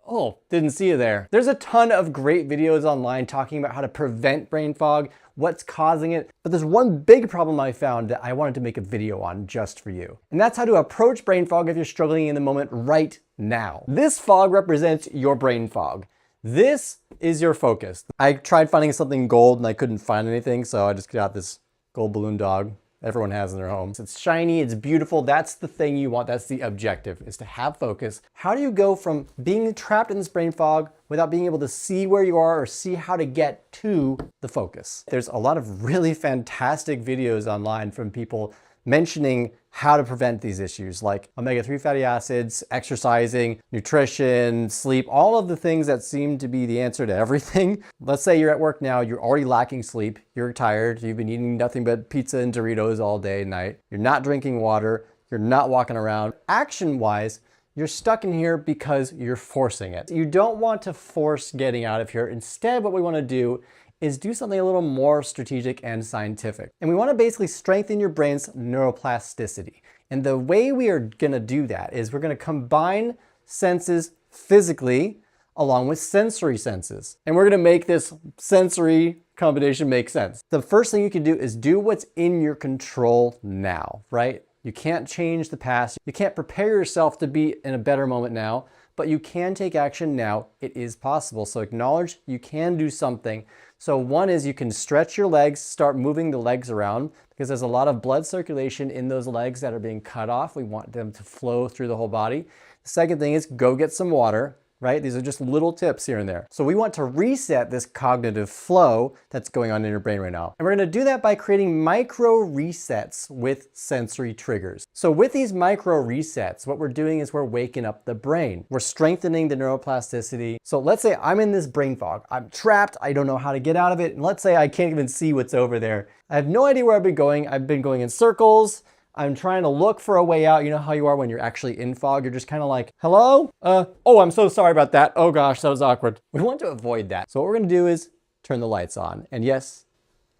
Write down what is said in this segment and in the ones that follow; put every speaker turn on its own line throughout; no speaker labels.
Oh, didn't see you there. There's a ton of great videos online talking about how to prevent brain fog, what's causing it, but there's one big problem I found that I wanted to make a video on just for you. And that's how to approach brain fog if you're struggling in the moment right now. This fog represents your brain fog. This is your focus. I tried finding something gold and I couldn't find anything, so I just got this gold balloon dog everyone has in their homes. It's shiny, it's beautiful. That's the thing you want. That's the objective, is to have focus. How do you go from being trapped in this brain fog without being able to see where you are or see how to get to the focus? There's a lot of really fantastic videos online from people mentioning how to prevent these issues, like omega-3 fatty acids, exercising, nutrition, sleep, all of the things that seem to be the answer to everything. Let's say you're at work now, you're already lacking sleep, you're tired, you've been eating nothing but pizza and Doritos all day and night, you're not drinking water, you're not walking around. Action-wise, you're stuck in here because you're forcing it. You don't want to force getting out of here. Instead, what we want to do is do something a little more strategic and scientific. And we want to basically strengthen your brain's neuroplasticity. And the way we are going to do that is we're going to combine senses physically along with sensory senses. And we're going to make this sensory combination make sense. The first thing you can do is do what's in your control now, right? You can't change the past. You can't prepare yourself to be in a better moment now, but you can take action now. It is possible. So acknowledge you can do something. So one is you can stretch your legs, start moving the legs around, because there's a lot of blood circulation in those legs that are being cut off. We want them to flow through the whole body. The second thing is go get some water. Right? These are just little tips here and there. So we want to reset this cognitive flow that's going on in your brain right now. And we're going to do that by creating micro resets with sensory triggers. So with these micro resets, what we're doing is we're waking up the brain. We're strengthening the neuroplasticity. So let's say I'm in this brain fog. I'm trapped. I don't know how to get out of it. And let's say I can't even see what's over there. I have no idea where I've been going. I've been going in circles. I'm trying to look for a way out. You know how you are when you're actually in fog? You're just kind of like, hello? Oh, I'm so sorry about that. Oh gosh, that was awkward. We want to avoid that. So what we're gonna do is turn the lights on. And yes,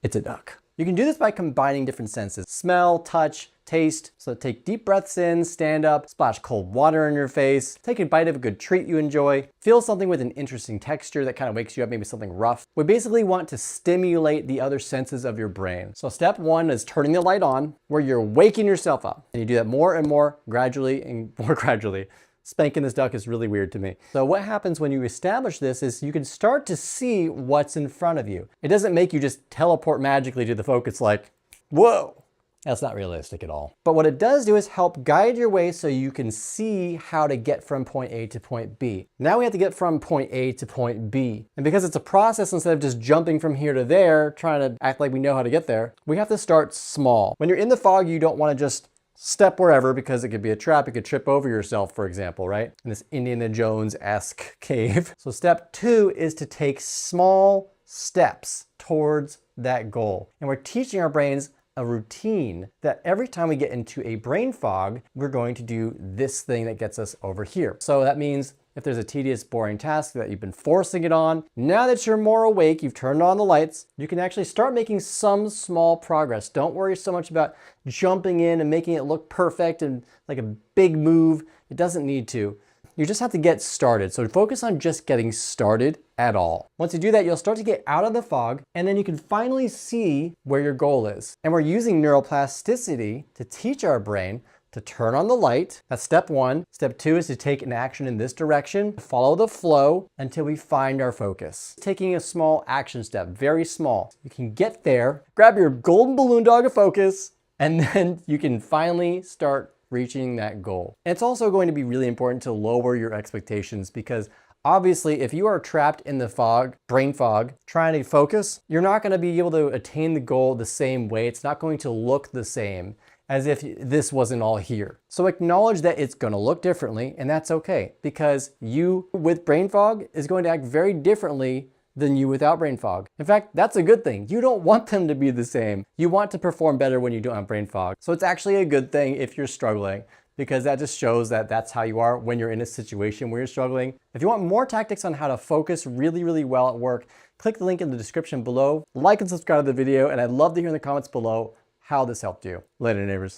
it's a duck. You can do this by combining different senses: smell, touch, taste. So take deep breaths in, stand up, splash cold water in your face, take a bite of a good treat you enjoy, feel something with an interesting texture that kind of wakes you up, maybe something rough. We basically want to stimulate the other senses of your brain. So step one is turning the light on, where you're waking yourself up. And you do that more and more gradually and more gradually. Spanking this duck is really weird to me. So what happens when you establish this is you can start to see what's in front of you. It doesn't make you just teleport magically to the focus like, whoa. That's not realistic at all. But what it does do is help guide your way so you can see how to get from point A to point B. Now we have to get from point A to point B. And because it's a process, instead of just jumping from here to there, trying to act like we know how to get there, we have to start small. When you're in the fog, you don't want to just step wherever, because it could be a trap. You could trip over yourself, for example, right? In this Indiana Jones-esque cave. So step two is to take small steps towards that goal. And we're teaching our brains a routine that every time we get into a brain fog, we're going to do this thing that gets us over here. So that means if there's a tedious, boring task that you've been forcing it on, now that you're more awake, you've turned on the lights, you can actually start making some small progress. Don't worry so much about jumping in and making it look perfect and like a big move. It doesn't need to. You just have to get started. So focus on just getting started at all. Once you do that, you'll start to get out of the fog, and then you can finally see where your goal is. And we're using neuroplasticity to teach our brain to turn on the light. That's step one. Step two is to take an action in this direction, follow the flow until we find our focus. Taking a small action step, very small. You can get there, grab your golden balloon dog of focus, and then you can finally start reaching that goal. And it's also going to be really important to lower your expectations, because obviously if you are trapped in the fog, brain fog, trying to focus, you're not going to be able to attain the goal the same way. It's not going to look the same as if this wasn't all here. So acknowledge that it's gonna look differently, and that's okay, because you with brain fog is going to act very differently than you without brain fog. In fact, that's a good thing. You don't want them to be the same. You want to perform better when you don't have brain fog. So it's actually a good thing if you're struggling, because that just shows that that's how you are when you're in a situation where you're struggling. If you want more tactics on how to focus really, really well at work, click the link in the description below, like and subscribe to the video, and I'd love to hear in the comments below how this helped you. Later, neighbors.